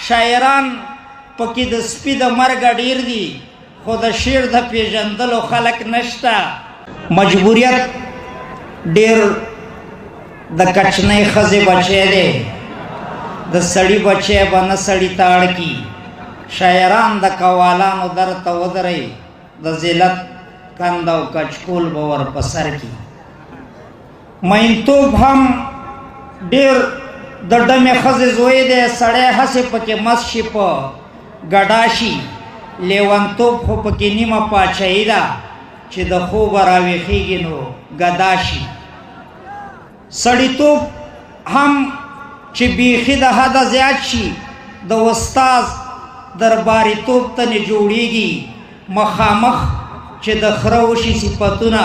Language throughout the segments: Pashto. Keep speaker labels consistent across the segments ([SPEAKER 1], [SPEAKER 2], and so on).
[SPEAKER 1] شاعران پکې د سپي د مرګ ډیر دي خو د شعر د پیژندلو خلک نشته. مجبوریت ډیر د کچنۍ ښځې بچی دی، د سړي بچی به نه سړي ته اړ کي. شاعران د قوالانو در ته ودرئ، د ذلت کند او کچکول به ور په سر کي. مینتوب هم ډیر د ډمې ښځې زوی دی، سړی هسې پکې مست شي په ګډا شي. لیونتوب خو پکې نیمه پاچهي ده چې د خوبه راویښېږي نو ګدا شي. سړیتوب هم چې بیخي د حده زیات شي، د استاز درباریتوب ته نه جوړېږي. مخامخ چې د خره وشي صفتونه،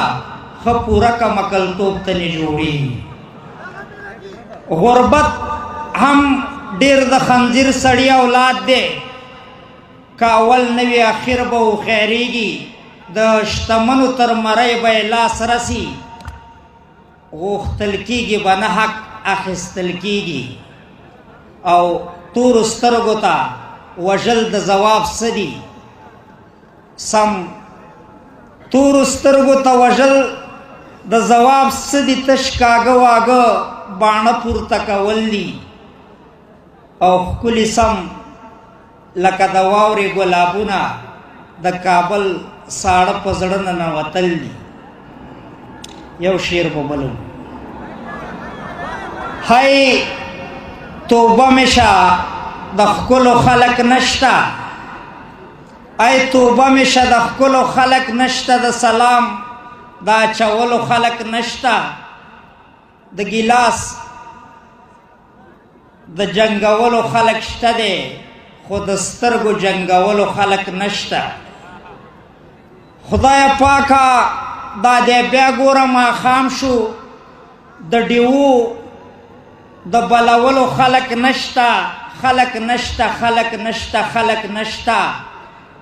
[SPEAKER 1] ښه پوره کمکلتوب ته نه جوړېږي. غربت هم ډیر د خنزیر سړی اولاد دی، که اول نه وي اخر به وخیرېږي. د شتمنو تر مرۍ به یې لاس رسي، غوښتل کېږي به نه حق اخیستل کېږي. او تورو سترګو ته وژل د ځواب څه دي؟ سم تورو سترګو ته وژل د ځواب څه دي؟ تش کاږه واږه باڼه پورته کول دي. او ښکلي سم لکه د واورې ګلابونه د کابل ساړه په زړه ننوتل دي. یو شعر به بلو: هی توبه مې شه د ښکلو خلک نشته، ای توبه مې شه د ښکلو خلک نشته، د سلام د اچولو خلک نشته، د ګیلاس د جنګولو خلک شته دی خو د سترګو جنګولو خلک نشته. خدای پاکه دا دی بیا ګوره ماښام شو، د ډیوو د بلولو خلک نشته، خلک نشته، خلک نشته، خلک نشته،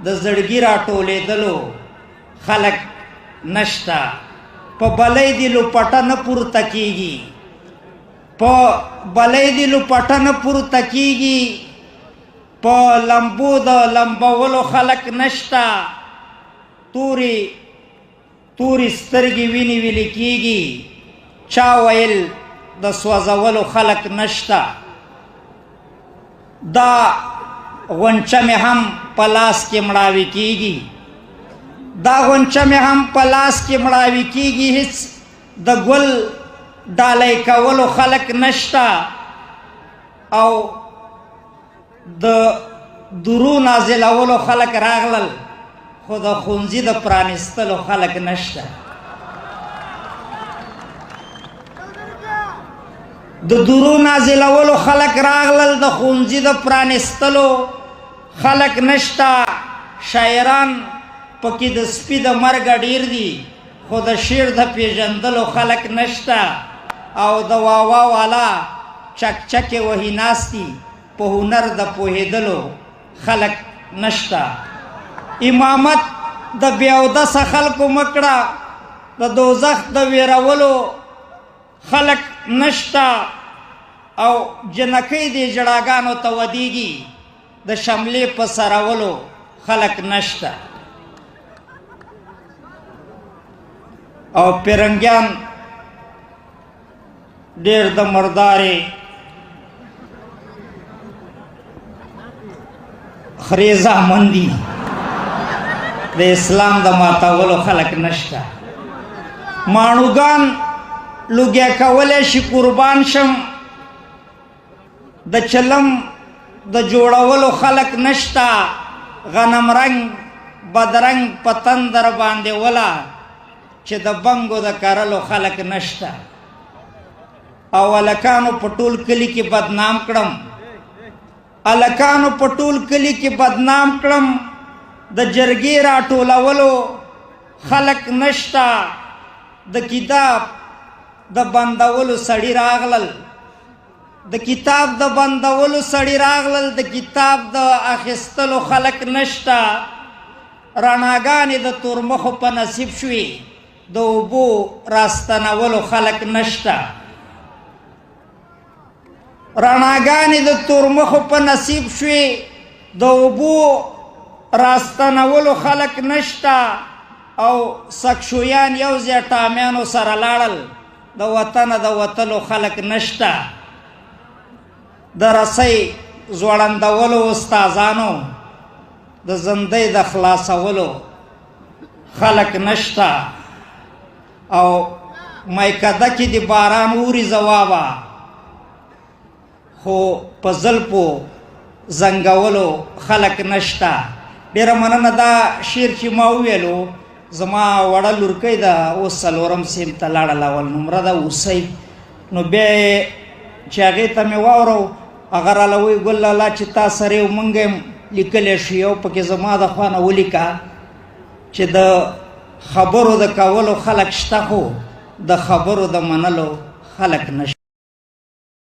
[SPEAKER 1] د زړګي راټولېدلو خلک نشته. په بلۍ دې لوپټه نه پورته کېږي، په بلۍ دې لوپټه نه پورته کېږي، په لمبو د لمبولو خلک نشته، تورې تورې سترګې وینې ویلې کېږي، چا ویل د سوځولو خلک نشته. دا غونچه مې هم په لاس کې مړاوي کېږي، دا غونچه مې هم په لاس کې مړاوي کېږي، هیڅ د ګل ډالۍ کولو خلک نشته. او د درو نازلولو خلک راغلل خو د ښوونځي د پرانیستلو خلک نشته. د درو نازلولو خلک راغلل، د ښوونځي د پرانیستلو خلک نشته. شاعران پکې د سپي د مرګ ډیر دي خو د شعر د پیژندلو خلک نشته. او د واوا والا چکچکې وهي ناستي، په هنر د پوهېدلو خلک نشته. امامت د بې اودسه خلکو مه کړه، د دوزخ د ویرولو خلک نشته. او جنکۍ دې ژړاګانو ته ودیږي، د شملې په سرولو خلک نشته. او پیرنګیان ډېر د مردارې خرې زامن دي، د اسلام د ماتولو خلک نشته. ماڼوګان لوګیا کولی شي قربان شم، د چلم د جوړولو خلک نشته. غنم رنگ بدرنګ پتن در باندې ولا چې د بنګو د کرلو خلک نشته. او الکانو په ټول کلي کې بدنام کړم، الکانو په ټول کلي کې بدنام کړم، د جرګې راټولولو خلک نشته. د کتاب د بندولو سړي راغلل، د کتاب د بندولو سړي راغلل، د کتاب د اخیستلو خلک نشته. رڼاګانې د تورمخو په نصیب شوي، د اوبو راستنولو خلک نشته. رڼاګانې د تورمخو په نصیب شوې د اوبو راستنولو خلک نشته او سکشویان یو ځای ټامیانو سره لاړل د وطنه د وتلو خلک نشته د رسۍ ځوړندولو استادانو د زندۍ د خلاصولو خلک نشته او مایکده کې د باران اوري ځوابه خو په زلفو زنګولو خلک نشته ډېره مننه دا شعر چې ما وویلو زما وړه لورکۍ ده اوس څلورم صنف ته لاړله اول نمره ده اوسۍ نو بیا یې چې هغې ته مې واورو هغه راله وایي ګل لالا چې تا سره یو مونږ یم لیکلی شو یو پکې زما د خوا نه ولیکه چې د خبرو د کولو خلک شته خو د خبرو د منلو خلک نشته